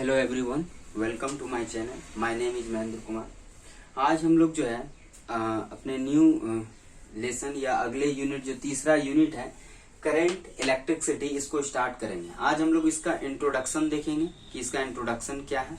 Hello everyone, welcome to my channel. My name is Mahendra Kumar. आज हम लोग जो है अपने न्यू लेसन या अगले यूनिट जो तीसरा यूनिट है करंट इलेक्ट्रिसिटी, इसको स्टार्ट करेंगे। आज हम लोग इसका इंट्रोडक्शन देखेंगे कि इसका इंट्रोडक्शन क्या है,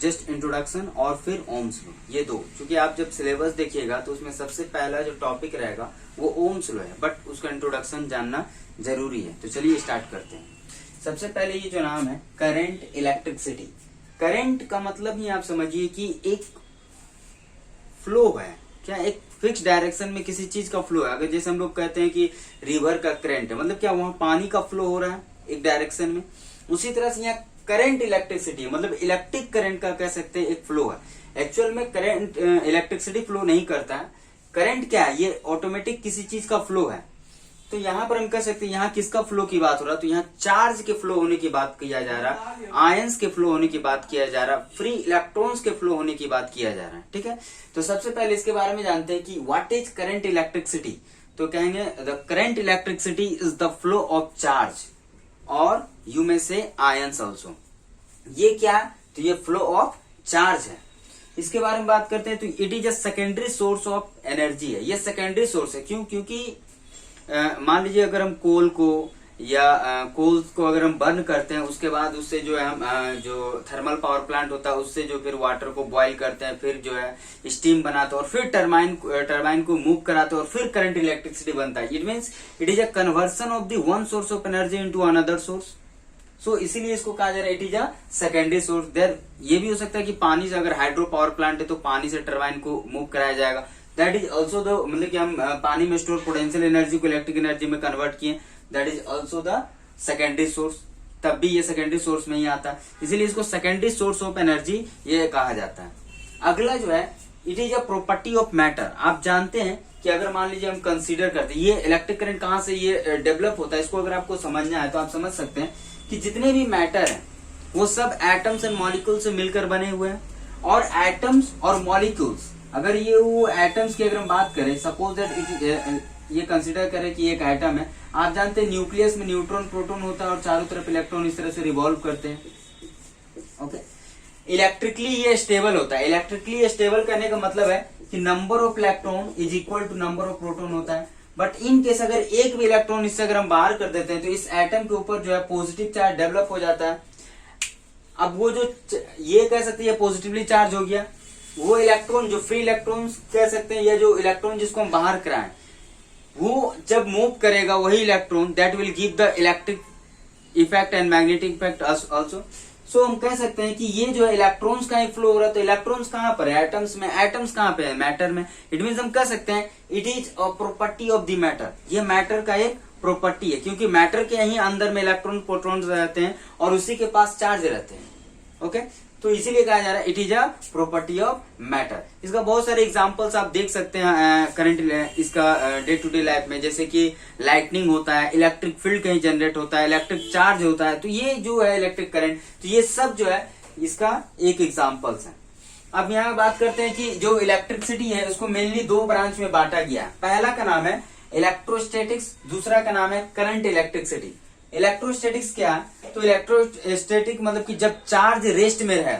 जस्ट इंट्रोडक्शन और फिर ओम्स लॉ, ये दो। क्योंकि आप जब सिलेबस देखिएगा तो उसमें सबसे पहला जो टॉपिक रहेगा वो ओम्स लॉ है, बट उसका इंट्रोडक्शन जानना जरूरी है। तो चलिए स्टार्ट करते हैं। सबसे पहले ये जो नाम है करंट इलेक्ट्रिसिटी, करंट का मतलब ही आप समझिए कि एक फ्लो है, क्या एक फिक्स डायरेक्शन में किसी चीज का फ्लो है। अगर जैसे हम लोग कहते हैं कि रिवर का करंट है, मतलब क्या वहां पानी का फ्लो हो रहा है एक डायरेक्शन में, उसी तरह से यहाँ करंट इलेक्ट्रिसिटी मतलब इलेक्ट्रिक करंट का कह सकते हैं एक फ्लो है। एक्चुअल में करंट इलेक्ट्रिसिटी फ्लो नहीं करता है। करंट क्या है, ये ऑटोमेटिक किसी चीज का फ्लो है। तो यहाँ पर हम कह सकते हैं यहाँ किसका फ्लो की बात हो रहा है, तो यहाँ चार्ज के फ्लो होने की बात किया जा रहा, आयंस के फ्लो होने की बात किया जा रहा, फ्री इलेक्ट्रॉन्स के फ्लो होने की बात किया जा रहा है। ठीक है, तो सबसे पहले इसके बारे में जानते हैं कि व्हाट इज करंट इलेक्ट्रिसिटी। तो कहेंगे the current electricity is the flow of charge और यू में से आयंस ऑल्सो। ये क्या, तो ये फ्लो ऑफ चार्ज है। इसके बारे में बात करते हैं तो it is a secondary source of energy है। ये सेकेंडरी सोर्स है, क्यों, क्योंकि मान लीजिए अगर हम कोल को या कोल्स को अगर हम बर्न करते हैं, उसके बाद उससे जो है हम जो थर्मल पावर प्लांट होता है उससे जो फिर वाटर को बॉईल करते हैं, फिर जो है स्टीम बनाते हैं और फिर टरबाइन को मूव कराते हैं और फिर करंट इलेक्ट्रिसिटी बनता है। It means it is a conversion of the one source of energy into another source. So इसीलिए इसको कहा जा रहा है it is a secondary source. There ये भी हो सकता है कि पानी से, अगर हाइड्रो पावर प्लांट है तो पानी से टरबाइन को मूव कराया जाएगा। दैट इज ऑल्सो द, मतलब कि हम पानी में स्टोर पोटेंशियल एनर्जी को इलेक्ट्रिक एनर्जी में कन्वर्ट किए, that is also the secondary source. तब भी ये सेकेंडरी सोर्स में ही आता है, इसीलिए इसको सेकेंडरी सोर्स ऑफ एनर्जी ये कहा जाता है। अगला जो है it is a property of matter. आप जानते हैं कि अगर मान लीजिए हम कंसीडर करते हैं ये इलेक्ट्रिक करंट कहाँ से ये डेवलप होता है, इसको अगर आपको समझना है तो आप समझ सकते हैं कि जितने भी मैटर है वो सब एटम्स एंड मॉलिक्यूल्स से मिलकर बने हुए हैं। और एटम्स और मॉलिक्यूल्स, अगर ये वो एटम्स की अगर हम बात करें, सपोज दैट ये कंसीडर करें कि एक एटम है। आप जानते हैं न्यूक्लियस में न्यूट्रॉन प्रोटॉन होता है और चारों तरफ इलेक्ट्रॉन इस तरह से रिवॉल्व करते हैं। ओके, इलेक्ट्रिकली ये स्टेबल होता है। इलेक्ट्रिकली स्टेबल करने का मतलब है कि number of electron is equal to number of proton होता है। बट इन केस अगर एक भी इलेक्ट्रॉन इससे अगर हम बाहर कर देते हैं तो इस एटम के ऊपर जो है पॉजिटिव चार्ज डेवलप हो जाता है। अब वो जो ये कह सकते हैं पॉजिटिवली चार्ज हो गया, वो इलेक्ट्रॉन जो फ्री इलेक्ट्रॉन कह सकते हैं या जो इलेक्ट्रॉन जिसको हम बाहर कराएं, वो जब मूव करेगा वही electron, that will give the electric effect and magnetic effect also. So हम कह सकते हैं कि ये जो है इलेक्ट्रॉन्स का ही फ्लो हो रहा है। तो इलेक्ट्रॉन्स कहां पर है, एटम्स में। एटम्स कहां पे है, मैटर में। इट मीन्स हम कह सकते हैं it is a property of the matter. ये मैटर का एक प्रॉपर्टी है, क्योंकि मैटर के ही अंदर में इलेक्ट्रॉन प्रोटॉन्स रहते हैं और उसी के पास चार्ज रहते हैं। ओके, तो इसीलिए कहा जा रहा है it is a property of matter. इसका बहुत सारे एग्जांपल्स आप देख सकते हैं करंट इसका डे टू डे लाइफ में, जैसे कि लाइटनिंग होता है, इलेक्ट्रिक फील्ड कहीं जनरेट होता है, इलेक्ट्रिक चार्ज होता है। तो ये जो है इलेक्ट्रिक करंट, तो ये सब जो है इसका एक एग्जाम्पल्स है। अब यहाँ बात करते हैं कि जो इलेक्ट्रिसिटी है उसको मेनली दो ब्रांच में बांटा गया है। पहला का नाम है इलेक्ट्रोस्टैटिक्स, दूसरा का नाम है करंट इलेक्ट्रिसिटी। इलेक्ट्रोस्टैटिक्स क्या है, तो इलेक्ट्रोस्टैटिक मतलब कि जब चार्ज रेस्ट में है,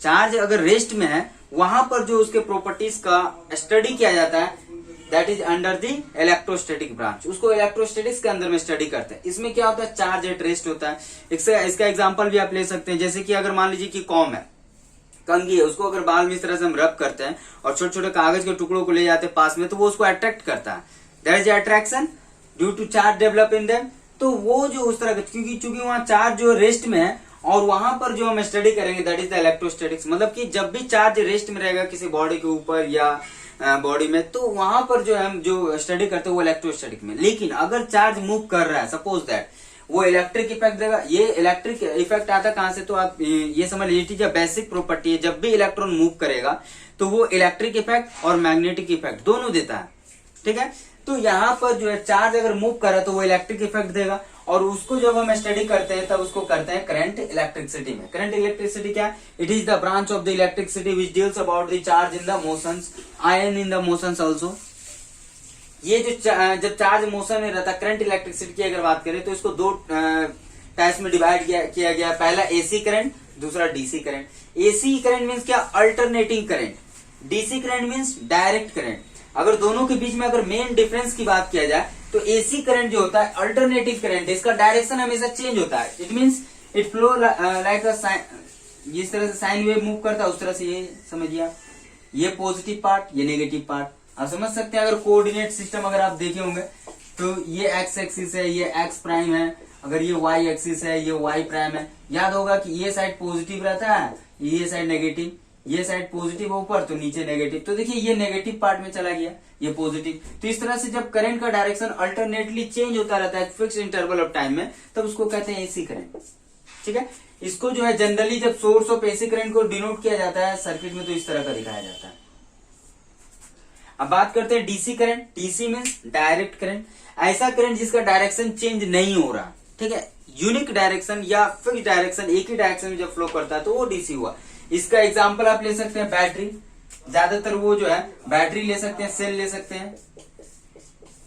चार्ज अगर रेस्ट में है वहां पर जो उसके प्रॉपर्टीज का स्टडी किया जाता है, that is under the electrostatic branch. उसको इलेक्ट्रोस्टैटिक्स के अंदर में स्टडी करते हैं। इसमें क्या होता है, चार्ज एट रेस्ट होता है। इसका एग्जांपल भी आप ले सकते हैं, जैसे कि अगर मान लीजिए कि कॉम है, कंघी है, उसको अगर बाल में इस तरह से हम रब करते हैं और छोटे छोटे कागज के टुकड़ों को ले जाते हैं पास में, तो वो उसको अट्रैक्ट करता है। That is attraction due to charge develop in them. तो वो जो उस तरह क्योंकि वहां चार्ज जो रेस्ट में है और वहां पर जो हम स्टडी करेंगे दैट इज द इलेक्ट्रोस्टैटिक्स। मतलब कि जब भी चार्ज रेस्ट में रहेगा किसी बॉडी के ऊपर या बॉडी में, तो वहां पर जो हम जो स्टडी करते हैं वो इलेक्ट्रोस्टैटिक में। लेकिन अगर चार्ज मूव कर रहा है, सपोज दैट, वो इलेक्ट्रिक इफेक्ट देगा। ये इलेक्ट्रिक इफेक्ट आता कहां से, तो आप ये समझ लीजिए बेसिक प्रॉपर्टी है। जब भी इलेक्ट्रॉन मूव करेगा तो वो इलेक्ट्रिक इफेक्ट और मैग्नेटिक इफेक्ट दोनों देता है। ठीक है, तो यहाँ पर जो है चार्ज अगर मूव कर रहा है तो वो इलेक्ट्रिक इफेक्ट देगा, और उसको जब हम स्टडी करते हैं तब उसको करते हैं करंट इलेक्ट्रिसिटी में। करंट इलेक्ट्रिसिटी क्या है, it is the branch of the electricity which deals about the charge in the motions, ion in the motions also. ये जो जब चार्ज मोशन में रहता है, करंट इलेक्ट्रिसिटी की अगर बात करें तो इसको दो टाइप्स में डिवाइड किया गया। पहला एसी करंट, दूसरा DC current. AC current means क्या, alternating current. DC current means direct current. अगर दोनों के बीच में अगर मेन डिफरेंस की बात किया जाए तो एसी करंट जो होता है अल्टरनेटिंग करंट, इसका डायरेक्शन हमेशा चेंज होता है। It means it flow like a sine, जिस तरह से साइन वेव मूव करता है उस तरह से ये समझिए आप, ये पॉजिटिव पार्ट, ये नेगेटिव पार्ट। आप समझ सकते हैं। अगर कोऑर्डिनेट सिस्टम अगर आप देखे होंगे तो ये एक्स एक्सिस है, ये एक्स प्राइम है, अगर ये वाई एक्सिस है, ये वाई प्राइम है। याद होगा कि ये साइड पॉजिटिव रहता है, ये साइड नेगेटिव, ये साइड पॉजिटिव ऊपर तो नीचे नेगेटिव। तो देखिए ये नेगेटिव पार्ट में चला गया, ये पॉजिटिव। तो इस तरह से जब करंट का डायरेक्शन अल्टरनेटली चेंज होता रहता है फिक्स इंटरवल ऑफ टाइम में, तब उसको कहते हैं एसी करंट। ठीक है। इसको जो है जनरली जब सोर्स ऑफ एसी करंट को डिनोट किया जाता है सर्किट में तो इस तरह का दिखाया जाता है। अब बात करते हैं DC current. DC means direct current, ऐसा करंट जिसका डायरेक्शन चेंज नहीं हो रहा। ठीक है, यूनिक डायरेक्शन या फिक्स डायरेक्शन, एक ही डायरेक्शन में जब फ्लो करता है तो वो डीसी हुआ। इसका एग्जांपल आप ले सकते हैं बैटरी, ज्यादातर वो जो है बैटरी ले सकते हैं, सेल ले सकते हैं।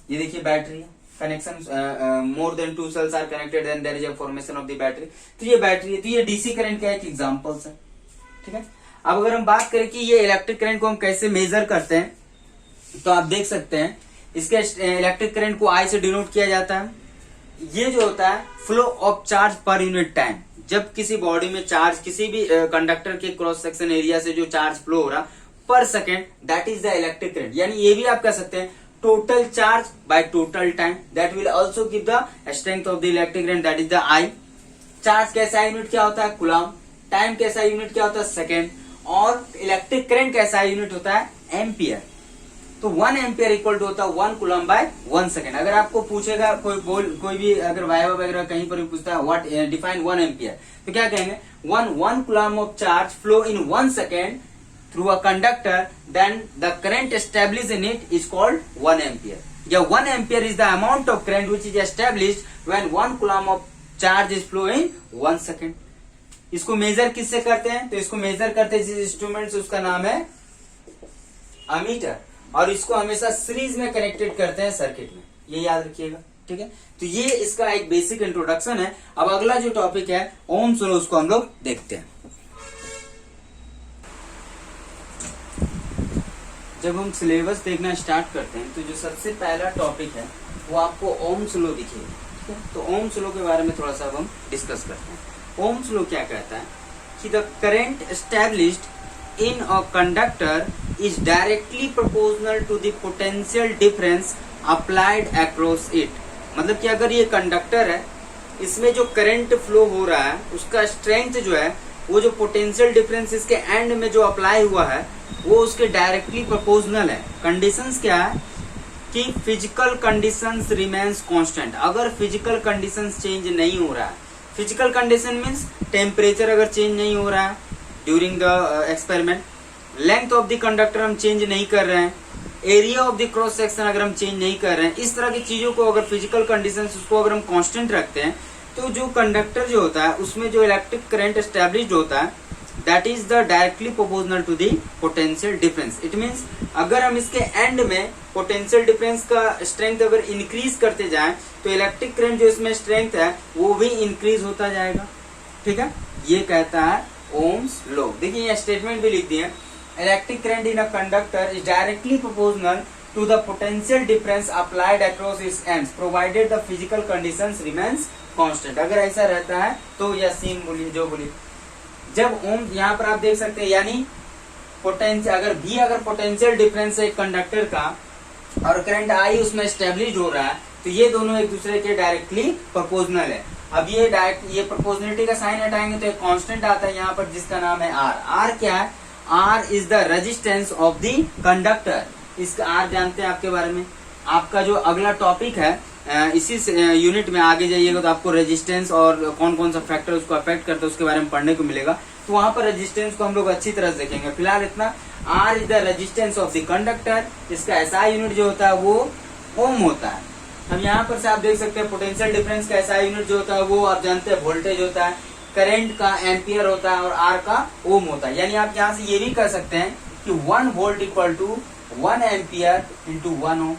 ये देखिए battery connection, more than 2 cells are connected then there is a formation of the battery. तो ये बैटरी है, तो ये डीसी करंट का एक एग्जांपल्स है। ठीक है। अब अगर हम बात करें कि ये इलेक्ट्रिक करंट को हम कैसे मेजर करते हैं, तो आप देख सकते हैं इसके इलेक्ट्रिक करंट को आई से डिनोट किया जाता है। ये जो होता है flow of charge per unit time. जब किसी बॉडी में चार्ज, किसी भी कंडक्टर के क्रॉस सेक्शन एरिया से जो चार्ज फ्लो हो रहा पर second, that is the electric current. यानी ये भी आप कह सकते हैं total charge by total time, that will also give the strength of the electric current, that is the I. Charge कैसा यूनिट क्या होता है, कूलम। टाइम कैसा यूनिट क्या होता है, सेकेंड। और इलेक्ट्रिक करंट कैसा यूनिट होता है, एम्पियर। तो 1 एम्पियर इक्वल टू होता है 1 कूलम बाय 1 सेकेंड। अगर आपको पूछेगा कोई भी अगर वाइवा वगैरह कहीं पर भी पूछता है व्हाट डिफाइन 1 एम्पियर, तो क्या कहेंगे, 1 coulomb of charge flow in 1 second through a conductor, then the current established in it is called 1 ampere. Yeah, 1 ampere is the amount of current which is established when 1 coulomb of charge is flowing 1 second. इसको major किससे करते हैं, तो इसको major करते हैं जिस instrument से, उसका नाम है अमीटर, और इसको हमेशा सीरीज में कनेक्टेड करते हैं सर्किट में, ये याद रखिएगा। ठीक है, तो ये इसका एक बेसिक इंट्रोडक्शन है। अब अगला जो टॉपिक है ओम्स लॉ, उसको हम लोग देखते हैं। जब हम सिलेबस देखना स्टार्ट करते हैं तो जो सबसे पहला टॉपिक है वो आपको ओम्स लॉ दिखेगा। ठीक है, तो ओम्स लॉ के बारे में थोड़ा सा अब हम डिस्कस करते हैं। ओम्स लॉ क्या कहता है कि the current established in a conductor is directly proportional to the potential difference applied across it. मतलब कि अगर ये कंडक्टर है, इसमें जो करंट फ्लो हो रहा है उसका स्ट्रेंथ जो है वो जो पोटेंशियल डिफरेंस इसके एंड में जो अप्लाई हुआ है वो उसके डायरेक्टली प्रोपोर्शनल है। कंडीशंस क्या है कि फिजिकल कंडीशंस रिमेन्स कांस्टेंट। अगर फिजिकल कंडीशंस चेंज नहीं हो रहा है, फिजिकल कंडीशन मींस टेम्परेचर अगर चेंज नहीं हो रहा है during the experiment, length of the conductor हम चेंज नहीं कर रहे हैं, area of the cross section अगर हम चेंज नहीं कर रहे हैं, इस तरह की चीजों को अगर फिजिकल कंडीशंस उसको अगर हम कांस्टेंट रखते हैं, तो जो कंडक्टर जो होता है उसमें जो इलेक्ट्रिक करंट एस्टैब्लिश्ड होता है that is the directly proportional to the potential difference. It means अगर हम इसके एंड में पोटेंशियल डिफरेंस का स्ट्रेंथ अगर इंक्रीज करते जाएं तो इलेक्ट्रिक करंट जो इसमें स्ट्रेंथ है वो भी इंक्रीज होता जाएगा। ठीक है, ये कहता है ओम्स लॉ। देखिए ये स्टेटमेंट भी लिख दिए, electric current in a conductor is directly proportional to the potential difference applied across its ends provided the physical conditions remains constant। अगर ऐसा रहता है तो या सीन बोलिए जो बोलिए, जब ओम यहाँ पर आप देख सकते हैं, यानी पोटेंशियल अगर पोटेंशियल डिफरेंस है कंडक्टर का और करंट आई उसमें एस्टेब्लिश हो रहा है तो ये दोनों एक दूसरे के डायरेक्टली प्रोपोर्शनल है। अब ये प्रोपोर्शनलिटी का साइन हटाएंगे तो एक कांस्टेंट आता है यहाँ पर जिसका नाम है आर। आर क्या है, R is the resistance of the conductor. इसका आर जानते हैं आपके बारे में। आपका जो अगला टॉपिक है इसी यूनिट में आगे जाइएगा तो आपको रेजिस्टेंस और कौन कौन सा फैक्टर उसको अफेक्ट करता है उसके बारे में पढ़ने को मिलेगा, तो वहां पर रेजिस्टेंस को हम लोग अच्छी तरह से देखेंगे। फिलहाल इतना, R is the resistance of the conductor, इसका एसआई यूनिट जो होता है वो ओम होता है। हम यहाँ पर से आप देख सकते हैं पोटेंशियल डिफरेंस का एसआई यूनिट जो होता है वो आप जानते हैं वोल्टेज होता है, करंट का एम्पियर होता है और आर का ओम होता है। यानी आप यहाँ से ये भी कह सकते हैं कि 1 volt equal to 1 ampere into 1 ohm.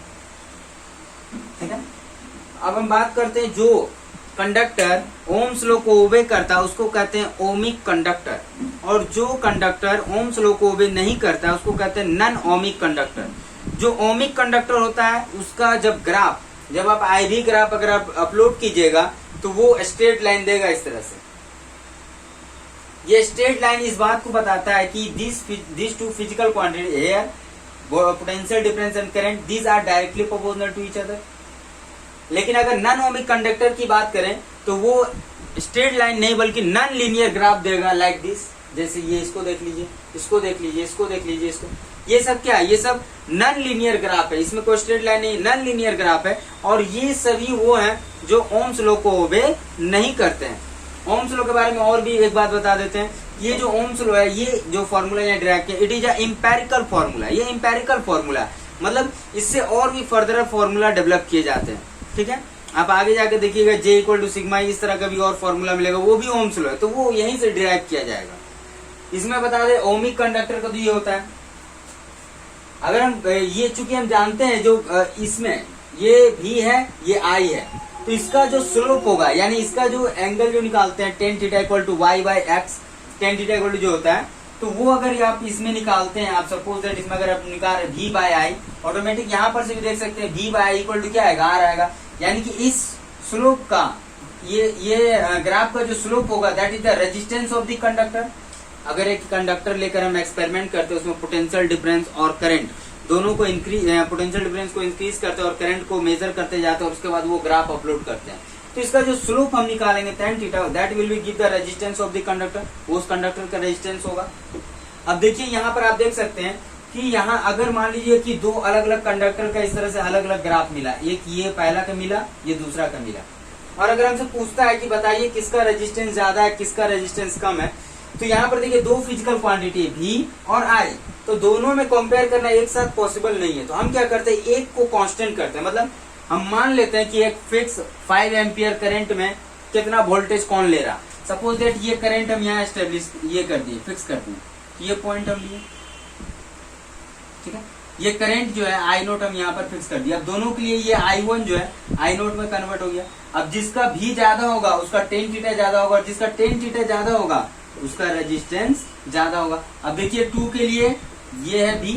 ठीक है, अब हम बात करते हैं जो कंडक्टर ओम्स लॉ को ओबे करता है उसको कहते हैं ओमिक कंडक्टर, और जो कंडक्टर ओम्स लॉ को ओबे नहीं करता है उसको कहते हैं नॉन ओमिक कंडक्टर। जो ओमिक कंडक्टर होता है उसका जब आप IV ग्राफ अगर आप अपलोड कीजिएगा तो वो स्ट्रेट लाइन देगा इस तरह से। ये स्ट्रेट लाइन इस बात को बताता है कि this two physical quantity are potential difference and current these are directly proportional to each other. लेकिन अगर नॉन ओमिक कंडक्टर की बात करें तो वो स्ट्रेट लाइन नहीं बल्कि नॉन लीनियर ग्राफ देगा, लाइक दिस। जैसे ये इसको देख लीजिए, इसको देख लीजिए, इसको देख लीजिए, इसको, ये सब क्या है, ये सब नॉन लीनियर ग्राफ है, इसमें कोई स्ट्रेट लाइन नहीं, नॉन लीनियर ग्राफ है। और ये सभी वो हैं जो ओम्स लॉ को ओबे नहीं करते हैं। ओम्स लॉ के बारे में और भी एक बात बता देते हैं। ये जो ओम्स लॉ है, ये जो फॉर्मूला यहाँ ड्राइव किया, it is a empirical formula. ये एम्पेरिकल फॉर्मूला मतलब इससे और भी फर्दर फॉर्मूला डेवलप किए जाते हैं, ठीक है। आप आगे जाके देखिएगा J इक्वल टू सिग्मा, इस तरह का भी और फॉर्मूला मिलेगा, वो भी ओम्स लॉ है, तो वो यहीं से डिराइव किया जाएगा। इसमें बता दें ओमिक कंडक्टर का तो ये होता है, अगर हम ये चूंकि हम जानते हैं जो इसमें ये V है ये I है, तो इसका जो स्लोप होगा यानी इसका जो एंगल जो निकालते हैं tan theta equal to y by x, tan theta equal to जो होता है, तो वो अगर आप इसमें निकालते हैं, आप सपोज दैट इसमें अगर आप निकाल रहे V बाई आई, ऑटोमेटिक यहाँ पर से भी देख सकते हैं V by I equal to क्या आएगा, R आएगा। यानी कि इस स्लोप का ये ग्राफ का जो स्लोप होगा that is the resistance of the conductor. अगर एक कंडक्टर लेकर हम एक्सपेरिमेंट करते हैं, उसमें पोटेंशियल डिफरेंस और करंट दोनों को पोटेंशियल डिफरेंस को इंक्रीज करते हैं और करंट को मेजर करते जाते हैं, और उसके बाद वो ग्राफ अपलोड करते हैं, तो इसका जो स्लोप हम निकालेंगे tan theta, that will be give the resistance of the conductor, वो उस कंडक्टर का रेजिस्टेंस होगा। अब देखिए यहाँ पर आप देख सकते हैं कि यहाँ अगर मान लीजिए कि दो अलग अलग कंडक्टर का इस तरह से अलग अलग ग्राफ मिला, एक ये पहला का मिला, ये दूसरा का मिला, और अगर हमसे पूछता है कि बताइए किसका रेजिस्टेंस ज्यादा है किसका रेजिस्टेंस कम है, तो यहाँ पर देखिए दो फिजिकल क्वांटिटी V और I, तो दोनों में कंपेयर करना एक साथ पॉसिबल नहीं है। तो हम क्या करते हैं, एक को कांस्टेंट करते हैं, मतलब हम मान लेते हैं कि एक फिक्स 5 एम्पियर करंट में कितना वोल्टेज कौन ले रहा। सपोज दैट ये करंट हम यहाँ एस्टेब्लिश ये कर दिए, फिक्स कर दिए, ये पॉइंट हम लिए, ठीक है। ये करंट जो है I0 हम यहाँ पर फिक्स कर दिया। अब दोनों के लिए ये I1 जो है I0 में कन्वर्ट हो गया। अब जिसका V ज्यादा होगा उसका tan थीटा ज्यादा होगा, और जिसका tan थीटा ज्यादा होगा उसका रेजिस्टेंस ज्यादा होगा। अब देखिए 2 के लिए ये है V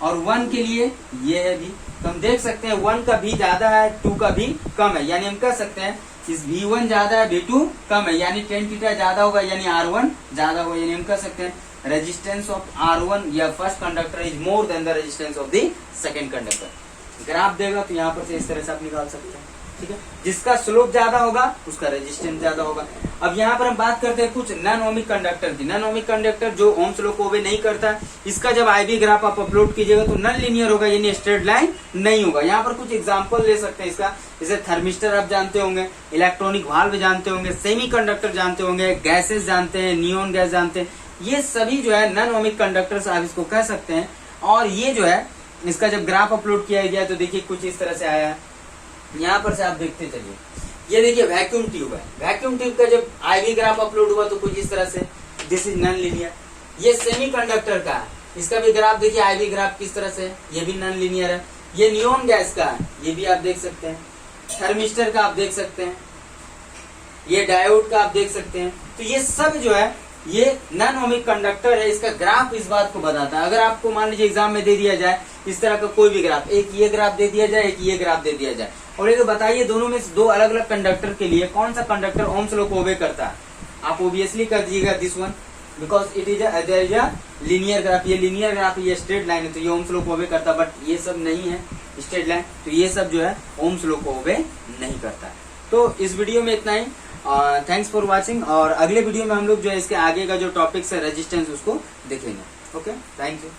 और 1 के लिए ये है V, तो हम देख सकते हैं 1 का V ज्यादा है 2 का V कम है, यानी हम कह सकते हैं इस V1 ज्यादा है V2 कम है, यानी tan थीटा ज्यादा होगा यानी R1 ज्यादा होगा, यानी हम कह सकते हैं रेजिस्टेंस ऑफ R1 या first conductor is more than the resistance of the second conductor. Graph देगा तो यहाँ पर से इस तरह से आप निकाल सकते हैं, ठीक है। जिसका स्लोप ज्यादा होगा उसका रेजिस्टेंस ज्यादा होगा। अब यहाँ पर हम बात करते हैं कुछ नॉन ओमिक कंडक्टर की। नॉन ओमिक कंडक्टर जो ओम्स लॉ को ओबे नहीं करता, इसका जब IV ग्राफ आप अपलोड कीजिएगा तो नॉन लीनियर होगा, यानी स्ट्रेट लाइन नहीं होगा। यहाँ पर कुछ एग्जांपल ले सकते हैं इसका, जैसे थर्मिस्टर आप जानते होंगे, इलेक्ट्रॉनिक वाल्व जानते होंगे, सेमी कंडक्टर जानते होंगे, गैसेस जानते हैं, नियोन गैस जानते हैं, ये सभी जो है नॉन ओमिक कंडक्टर्स आप इसको कह सकते हैं। और ये जो है इसका जब ग्राफ अपलोड किया गया तो देखिए कुछ इस तरह से आया है। यहाँ पर से आप देखते चलिए, ये देखिए वैक्यूम ट्यूब है, वैक्यूम ट्यूब का जब IV ग्राफ अपलोड हुआ तो कुछ इस तरह से, दिस इज नॉन लीनियर। ये सेमी कंडक्टर का है, इसका भी ग्राफ देखिए IV ग्राफ किस तरह से, ये भी नॉन लीनियर है। ये नियोन गैस का है, ये भी आप देख सकते हैं। थर्मिस्टर का आप देख सकते हैं, ये डायोड का आप देख सकते हैं। तो ये सब जो है ये नॉन ओमिक कंडक्टर है, इसका ग्राफ इस बात को बताता है। अगर आपको मान लीजिए एग्जाम में दे दिया जाए इस तरह का कोई भी ग्राफ, एक ये ग्राफ दे दिया जाए, एक ये ग्राफ दे दिया जाए, और ये बताइए दोनों में से दो अलग अलग कंडक्टर के लिए कौन सा कंडक्टर ओम्स लॉ को ओबे करता है, आप ओबियसली कर दीजिएगा this one, because it is a linear graph. ये लीनियर ग्राफ, ये स्ट्रेट लाइन है तो ये ओम्स लॉ को ओबे करता है, बट ये सब नहीं है स्ट्रेट लाइन, तो ये सब जो है ओम्स लॉ को ओबे नहीं करता है। तो इस वीडियो में इतना ही, थैंक्स फॉर वॉचिंग, और अगले वीडियो में हम लोग जो है इसके आगे का जो टॉपिक्स है रेजिस्टेंस उसको देखेंगे। Okay, thank you.